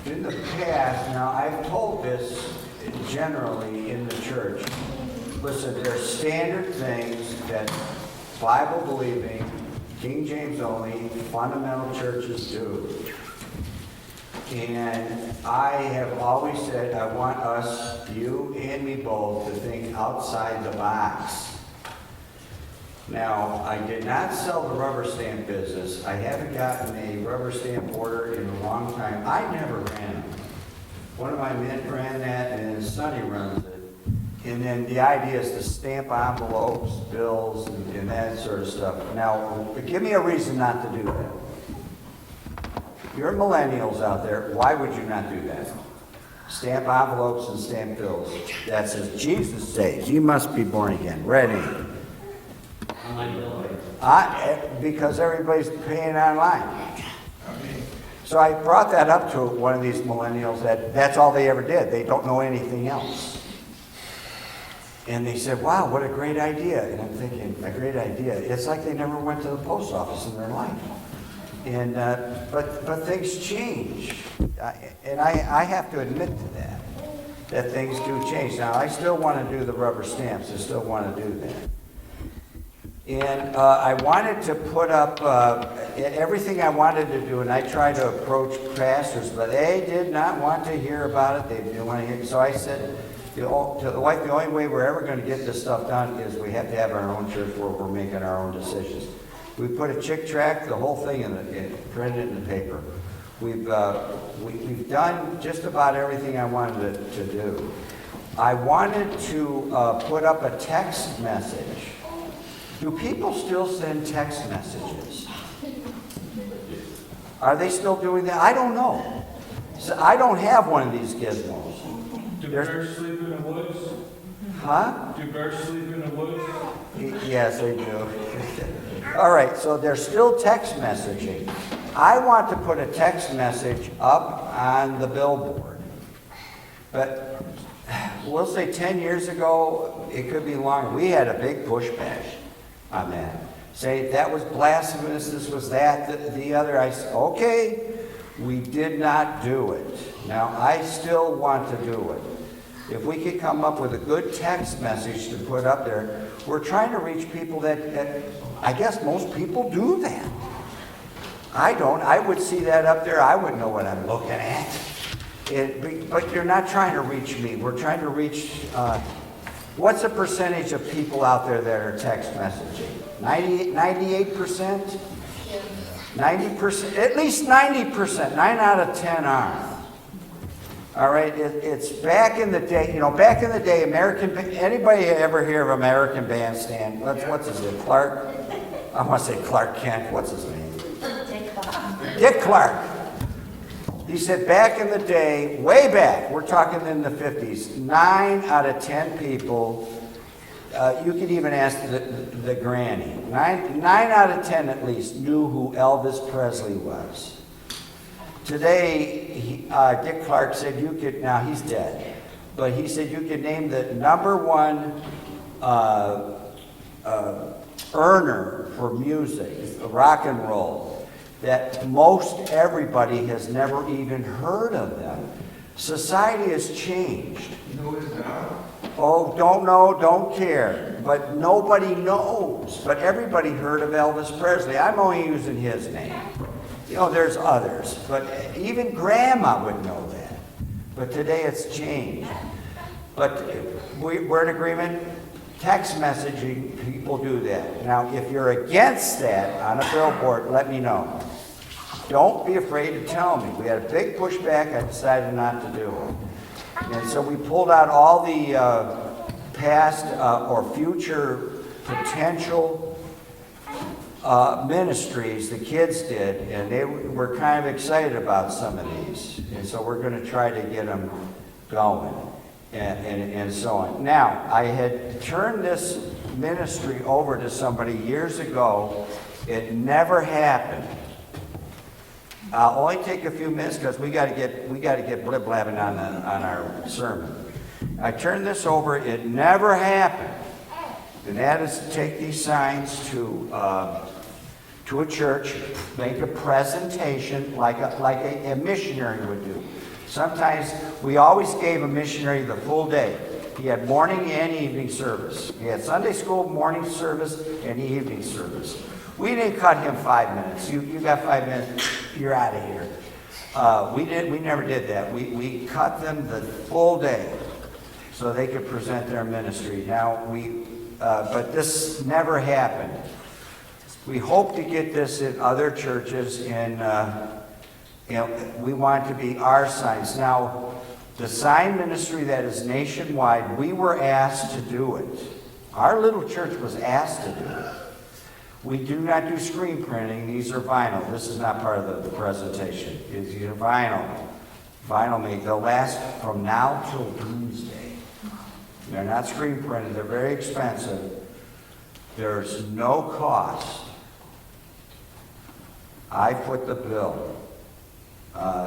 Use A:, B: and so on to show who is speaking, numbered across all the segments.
A: In the past, now I've told this generally in the church, listen, there are standard things that Bible-believing, King James only, fundamental churches do. And I have always said I want us, you and me both, to think outside the box. Now, I did not sell the rubber stamp business. I haven't gotten a rubber stamp order in a long time. I never ran them. One of my men ran that, and then Sonny runs it. And then the idea is to stamp envelopes, bills, and that sort of stuff. Now, give me a reason not to do that. You're millennials out there. Why would you not do that? Stamp envelopes and stamp bills. That says Jesus saves. You must be born again. Ready? Because everybody's paying online. So I brought that up to one of these millennials that's all they ever did. They don't know anything else. And they said, wow, what a great idea. And I'm thinking, a great idea. It's like they never went to the post office in their life. And but things change. And I have to admit to that things do change. Now, I still want to do the rubber stamps. I still want to do that. And I wanted to put up everything I wanted to do, and I tried to approach pastors, but they did not want to hear about it. They didn't want to hear. So I said to the wife, the only way we're ever going to get this stuff done is we have to have our own church where we're making our own decisions. We put a chick tract, the whole thing, printed it in the paper. We've done just about everything I wanted to do. I wanted to put up a text message. Do people still send text messages? Are they still doing that? I don't know. So I don't have one of these gizmos.
B: Do bears sleep in the woods?
A: Huh?
B: Do bears sleep in the woods?
A: Yes, they do. All right, so there's still text messaging. I want to put a text message up on the billboard. But we'll say 10 years ago, it could be longer. We had a big pushback on that. Say that was blasphemous, this was that, the other. I said, okay, we did not do it. Now, I still want to do it. If we could come up with a good text message to put up there, we're trying to reach people that I guess most people do that. I don't. I would see that up there. I wouldn't know what I'm looking at. But you're not trying to reach me. We're trying to reach, what's the percentage of people out there that are text messaging? 98%? 90%? At least 90%. 9 out of 10 are. All right, it's back in the day, back in the day, anybody ever hear of American Bandstand? What's his name? Clark? I want to say Clark Kent. What's his name? Dick Clark. He said back in the day, way back, we're talking in the 50s, 9 out of 10 people, you could even ask the granny, 9 out of 10 at least knew who Elvis Presley was. Today, Dick Clark said you could, now he's dead, but he said you could name the #1 earner for music, rock and roll, that most everybody has never even heard of them. Society has changed.
C: No, it's not.
A: Oh, don't know, don't care. But nobody knows. But everybody heard of Elvis Presley. I'm only using his name. There's others. But even Grandma would know that. But today it's changed. But we're in agreement. Text messaging, people do that. Now, if you're against that on a billboard, let me know. Don't be afraid to tell me. We had a big pushback. I decided not to do it. And so we pulled out all the past or future potential ministries the kids did, and they were kind of excited about some of these. And so we're going to try to get them going and so on. Now, I had turned this ministry over to somebody years ago. It never happened. I'll only take a few minutes because we got to get blib-blabbing on our sermon. I turned this over. It never happened. And that is to take these signs to a church, make a presentation like a missionary would do. Sometimes, we always gave a missionary the full day. He had morning and evening service. He had Sunday school, morning service, and evening service. We didn't cut him 5 minutes. You got 5 minutes, you're out of here. We never did that. We cut them the full day so they could present their ministry. Now, but this never happened. We hope to get this in other churches, and we want it to be our signs. Now, the sign ministry that is nationwide, we were asked to do it. Our little church was asked to do it. We do not do screen printing. These are vinyl. This is not part of the presentation. These are vinyl. Vinyl made. They'll last from now till doomsday. They're not screen printed. They're very expensive. There's no cost. I foot the bill.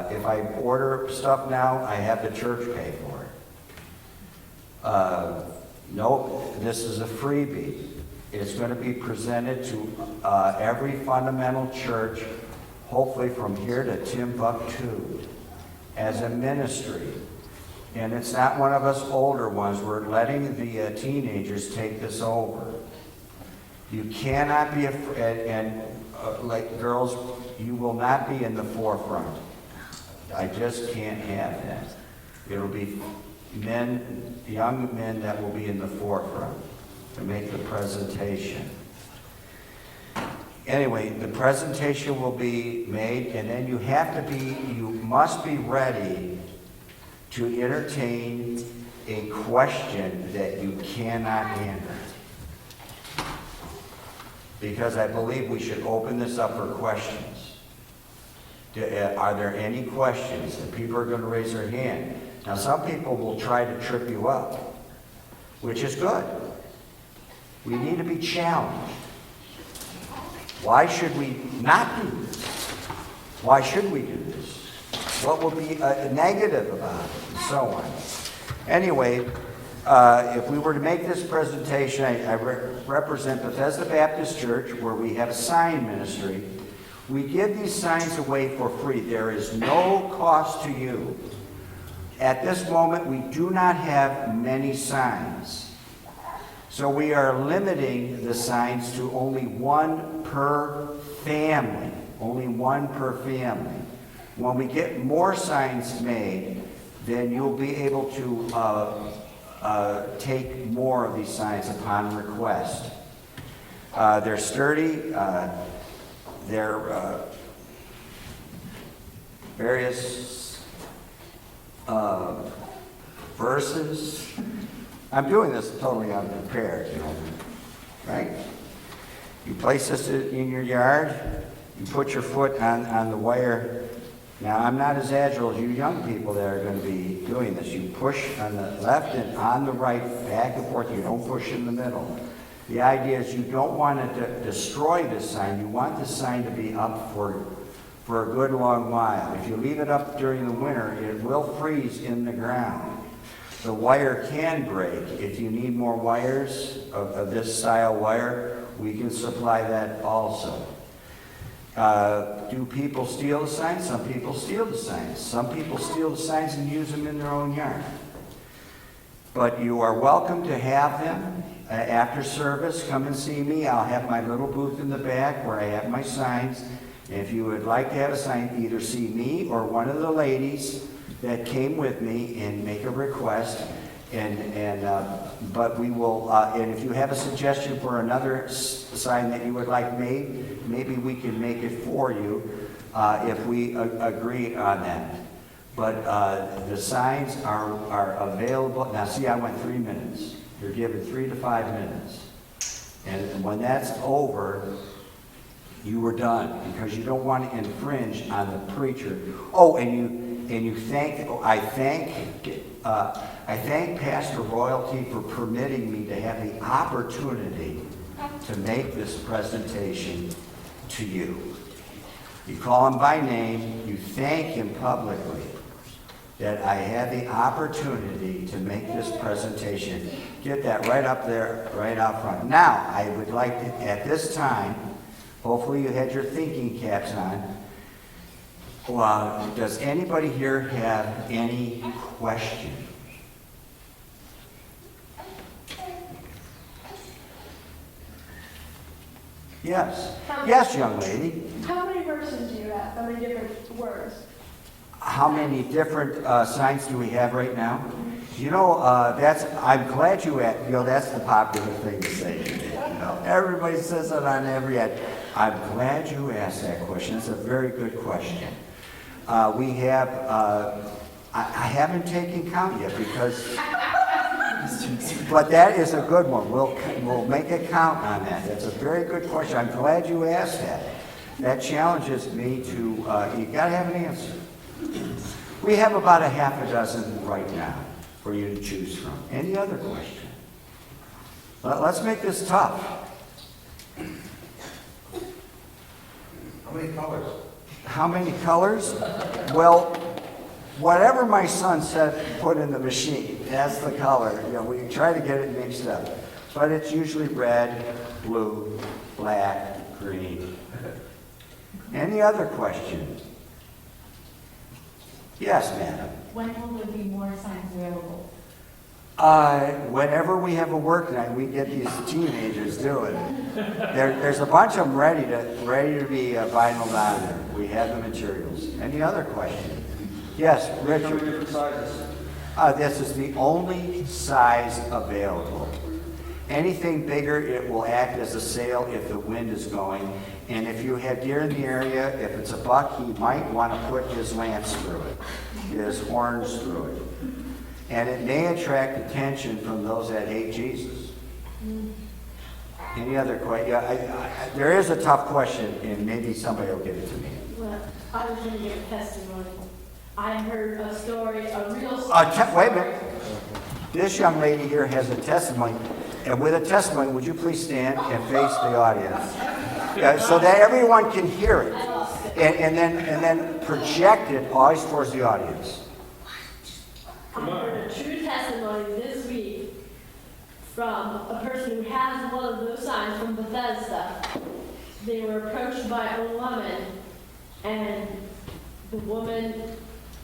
A: If I order stuff now, I have the church pay for it. No, this is a freebie. It's going to be presented to every fundamental church, hopefully from here to Timbuktu, as a ministry. And it's not one of us older ones. We're letting the teenagers take this over. You cannot be afraid, and like girls, you will not be in the forefront. I just can't have that. It'll be men, young men that will be in the forefront to make the presentation. Anyway, the presentation will be made, and then you must be ready to entertain a question that you cannot handle. Because I believe we should open this up for questions. Are there any questions? And people are going to raise their hand. Now, some people will try to trip you up, which is good. We need to be challenged. Why should we not do this? Why should we do this? What will be negative about it, and so on. Anyway, if we were to make this presentation, I represent Bethsda Baptist Church, where we have a sign ministry. We give these signs away for free. There is no cost to you. At this moment, we do not have many signs. So we are limiting the signs to only one per family. Only one per family. When we get more signs made, then you'll be able to take more of these signs upon request. They're sturdy. They're various verses. I'm doing this totally unprepared, right? You place this in your yard. You put your foot on the wire. Now, I'm not as agile as you young people that are going to be doing this. You push on the left and on the right, back and forth. You don't push in the middle. The idea is you don't want to destroy this sign. You want this sign to be up for a good long while. If you leave it up during the winter, it will freeze in the ground. The wire can break. If you need more wires of this style wire, we can supply that also. Do people steal the signs? Some people steal the signs. Some people steal the signs and use them in their own yard. But you are welcome to have them. After service, come and see me. I'll have my little booth in the back where I have my signs. If you would like to have a sign, either see me or one of the ladies that came with me and make a request. But we will, and if you have a suggestion for another sign that you would like made, maybe we can make it for you if we agree on that. But the signs are available. Now, see, I went 3 minutes. You're given 3 to 5 minutes. And when that's over, you were done, because you don't want to infringe on the preacher. Oh, I thank Pastor Royalty for permitting me to have the opportunity to make this presentation to you. You call him by name, you thank him publicly that I had the opportunity to make this presentation. Get that right up there, right out front. Now, I would like to, at this time, hopefully you had your thinking caps on, Well, does anybody here have any questions? Yes. Yes, young lady.
C: How many verses do you have? How many different words?
A: How many different signs do we have right now? You know, I'm glad that's the popular thing to say today. You know, everybody says it on every ad. I'm glad you asked that question. It's a very good question. We have, I haven't taken count yet because, but that is a good one. We'll make a count on that. That's a very good question. I'm glad you asked that. That challenges me to, you gotta have an answer. We have about a half a dozen right now for you to choose from. Any other question? Let's make this tough.
D: How many colors?
A: How many colors? Well, whatever my son said, put in the machine, that's the color. You know, we try to get it mixed up. But it's usually red, blue, black, green. Any other questions? Yes, madam.
E: When will there be more signs available?
A: Whenever we have a work night, we get these teenagers doing it. There's a bunch of them ready to be vinyled on there. We have the materials. Any other questions? Yes, Richard.
D: Different sizes.
A: This is the only size available. Anything bigger, it will act as a sail if the wind is going. And if you have deer in the area, if it's a buck, he might want to put his lance through it, his horns through it. And it may attract attention from those that hate Jesus. Any other question? Yeah, there is a tough question, and maybe somebody will give it to me.
C: Well, I was going to give a testimony. I heard a story, a real story.
A: Wait a minute. This young lady here has a testimony. And with a testimony, would you please stand and face the audience? So that everyone can hear it. And then project it always towards the audience.
C: I heard a true testimony this week from a person who has one of those signs from Bethesda. They were approached by a woman, and the woman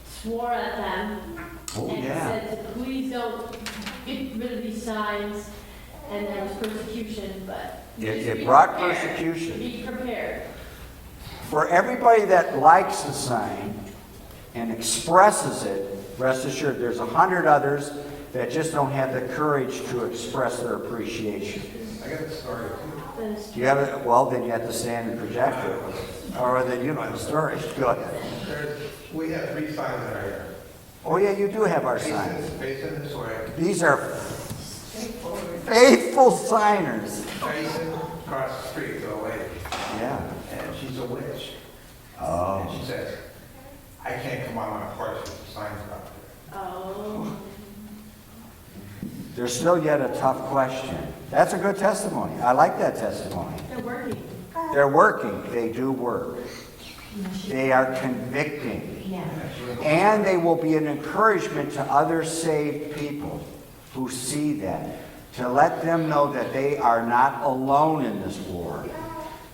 C: swore at them and said, please don't get rid of these signs. And there was persecution, but
A: It brought persecution.
C: Be prepared.
A: For everybody that likes a sign and expresses it, rest assured there's 100 others that just don't have the courage to express their appreciation.
D: I got a story.
A: Do you have it? Well, then you have to stand and project it. Or then you know the story. Go ahead.
D: We have 3 signs in our area.
A: Oh yeah, you do have our signs.
D: Basin this way.
A: These are faithful signers.
D: Basin across the street, go away.
A: Yeah.
D: And she's a witch.
A: Oh.
D: And she says, I can't come on my porch with the signs up there.
C: Oh.
A: There's still yet a tough question. That's a good testimony. I like that testimony.
C: They're working.
A: They're working. They do work. They are convicting.
E: Yeah.
A: And they will be an encouragement to other saved people who see that, to let them know that they are not alone in this war.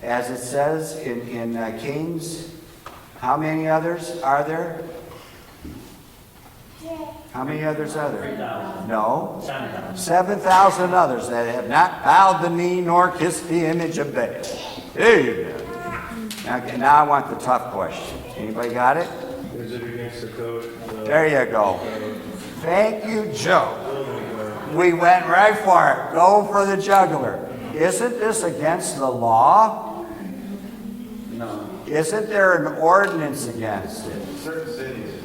A: As it says in Kings, how many others are there? How many others are there?
F: 3,000.
A: No.
F: 7,000.
A: 7,000 others that have not bowed the knee nor kissed the image of Baal. Amen. Now I want the tough question. Anybody got it?
B: Is it against the code?
A: There you go. Thank you, Joe. We went right for it. Go for the juggler. Isn't this against the law?
D: No.
A: Isn't there an ordinance against it?
D: Certain cities.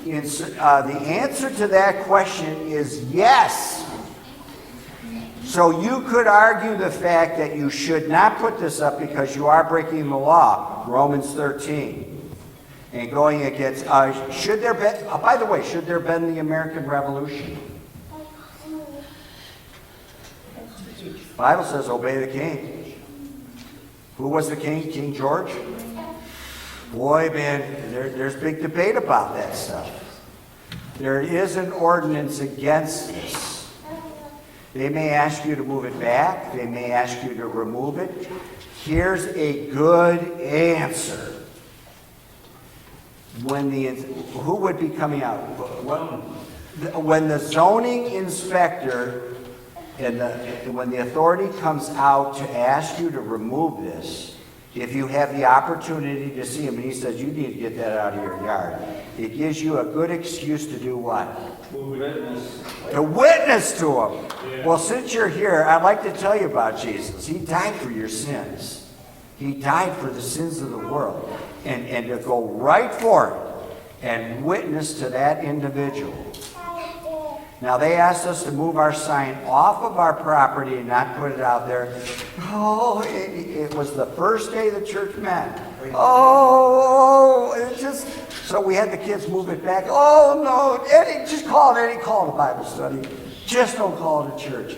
A: The answer to that question is yes. So you could argue the fact that you should not put this up because you are breaking the law, Romans 13. And going against, should there be, by the way, should there have been the American Revolution? The Bible says obey the king. Who was the king? King George? Boy, man, there's big debate about that stuff. There is an ordinance against this. They may ask you to move it back. They may ask you to remove it. Here's a good answer. who would be coming out? When the zoning inspector when the authority comes out to ask you to remove this, if you have the opportunity to see him and he says you need to get that out of your yard, it gives you a good excuse to do what?
B: Witness.
A: To witness to him.
B: Yeah.
A: Well, since you're here, I'd like to tell you about Jesus. He died for your sins. He died for the sins of the world. And to go right for it and witness to that individual. Now, they asked us to move our sign off of our property and not put it out there. Oh, it was the first day the church met. Oh, it just, so we had the kids move it back. Oh, no, Eddie, just call it a Bible study. Just don't call it a church.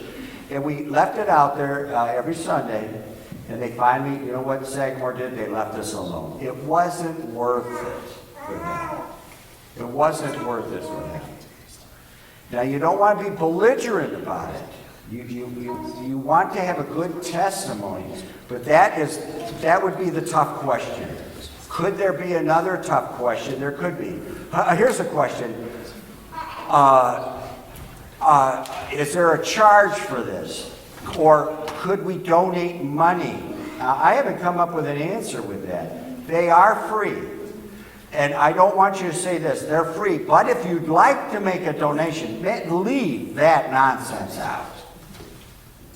A: And we left it out there every Sunday, and they finally, you know what Sagamore did? They left us alone. It wasn't worth it for them. It wasn't worth it for them. Now, you don't want to be belligerent about it. You want to have a good testimony, but that would be the tough question. Could there be another tough question? There could be. Here's a question. Is there a charge for this? Or could we donate money? Now, I haven't come up with an answer with that. They are free. And I don't want you to say this, they're free. But if you'd like to make a donation, leave that nonsense out.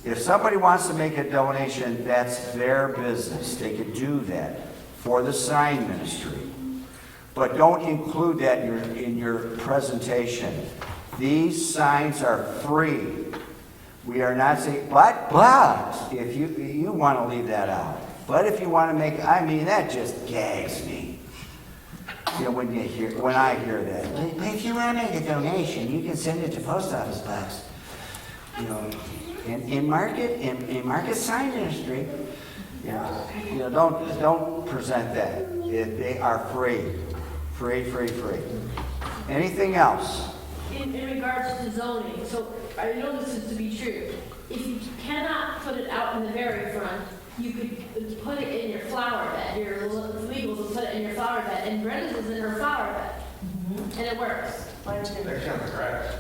A: If somebody wants to make a donation, that's their business. They could do that for the sign ministry. But don't include that in your presentation. These signs are free. We are not saying, but, if you want to leave that out. But if you want to make, that just gags me. You know, when I hear that. But if you want to make a donation, you can send it to post office box. You know, in market sign industry, don't present that. They are free. Free. Anything else?
C: In regards to zoning, so I know this is to be true. If you cannot put it out in the very front, you could put it in your flower bed. You're legal to put it in your flower bed. And Brenda's is in her flower bed. And it works.
E: Mine too.
D: Actually, on the grass.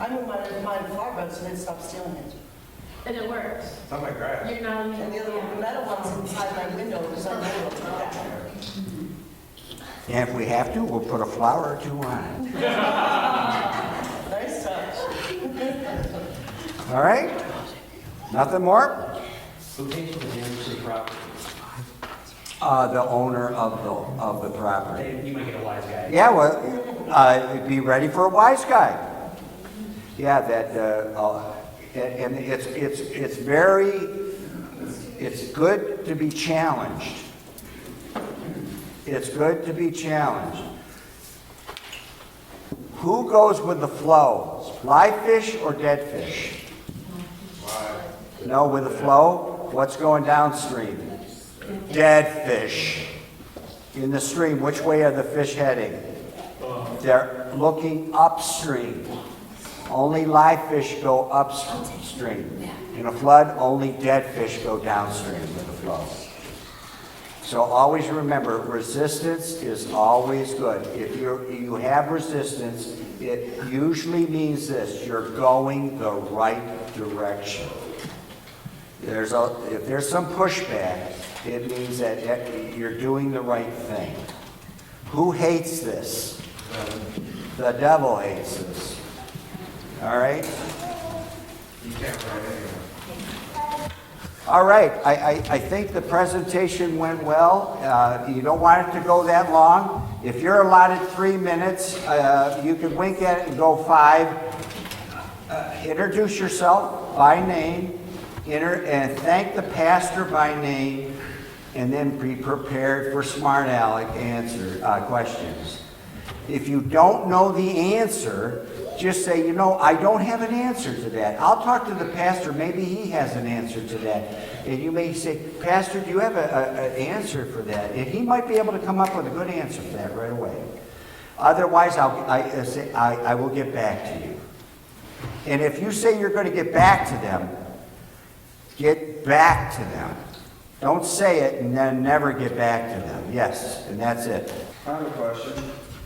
E: I moved mine flower bed so they'd stop stealing it.
C: And it works.
D: It's on my grass.
C: You're not
E: And the
C: even.
E: other metal one's inside my window because I know it'll take that.
A: And if we have to, we'll put a flower or two on it.
E: Nice touch.
A: All right? Nothing more?
F: Who pays for the damage to the property?
A: The owner of the property.
F: You might get a wise guy.
A: Yeah, well, be ready for a wise guy. Yeah, and it's good to be challenged. It's good to be challenged. Who goes with the flow? Live fish or dead fish? No, with the flow. What's going downstream? Dead fish. In the stream, which way are the fish heading? They're looking upstream. Only live fish go upstream. In a flood, only dead fish go downstream with the flow. So always remember, resistance is always good. If you have resistance, it usually means this: you're going the right direction. If there's some pushback, it means that you're doing the right thing. Who hates this? The devil hates this. All right?
D: You can't write anything.
A: All right. I think the presentation went well. You don't want it to go that long. If you're allotted 3 minutes, you can wink at it and go 5. Introduce yourself by name. And thank the pastor by name, and then be prepared for smart aleck questions. If you don't know the answer, just say, I don't have an answer to that. I'll talk to the pastor. Maybe he has an answer to that. And you may say, Pastor, do you have an answer for that? And he might be able to come up with a good answer for that right away. Otherwise, I will get back to you. And if you say you're going to get back to them, get back to them. Don't say it and then never get back to them. Yes, and that's it.
G: I have a question.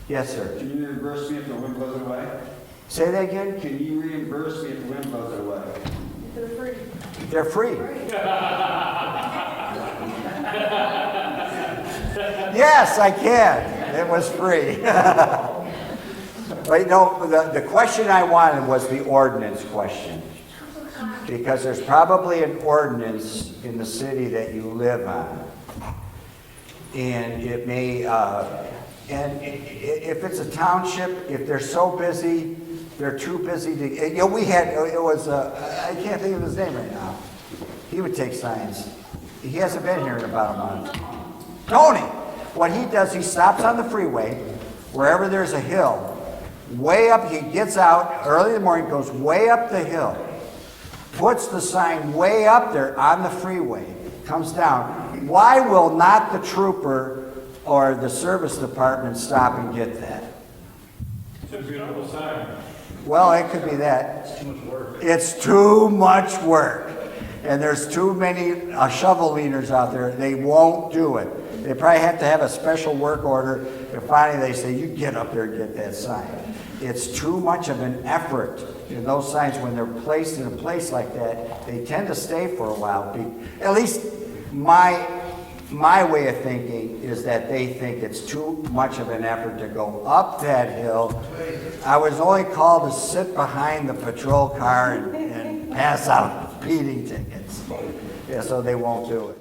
A: Yes, sir.
G: Can you reimburse me if the wind blows it away?
A: Say that again?
G: Can you reimburse me if the wind blows it away?
C: They're free.
A: They're free. Yes, I can. It was free. But you know, the question I wanted was the ordinance question. Because there's probably an ordinance in the city that you live on. And it may, if it's a township, if they're so busy, they're too busy to, you know, we had, it was, I can't think of his name right now. He would take signs. He hasn't been here in about a month. Tony! What he does, he stops on the freeway, wherever there's a hill, way up, he gets out early in the morning, goes way up the hill, puts the sign way up there on the freeway, comes down. Why will not the trooper or the service department stop and get that?
B: It's a beautiful sign.
A: Well, it could be that.
B: It's too much work.
A: It's too much work. And there's too many shovel leaners out there. They won't do it. They probably have to have a special work order. And finally they say, you get up there and get that sign. It's too much of an effort. And those signs, when they're placed in a place like that, they tend to stay for a while. At least my way of thinking is that they think it's too much of an effort to go up that hill. I was only called to sit behind the patrol car and pass out speeding tickets. Yeah, so they won't do it.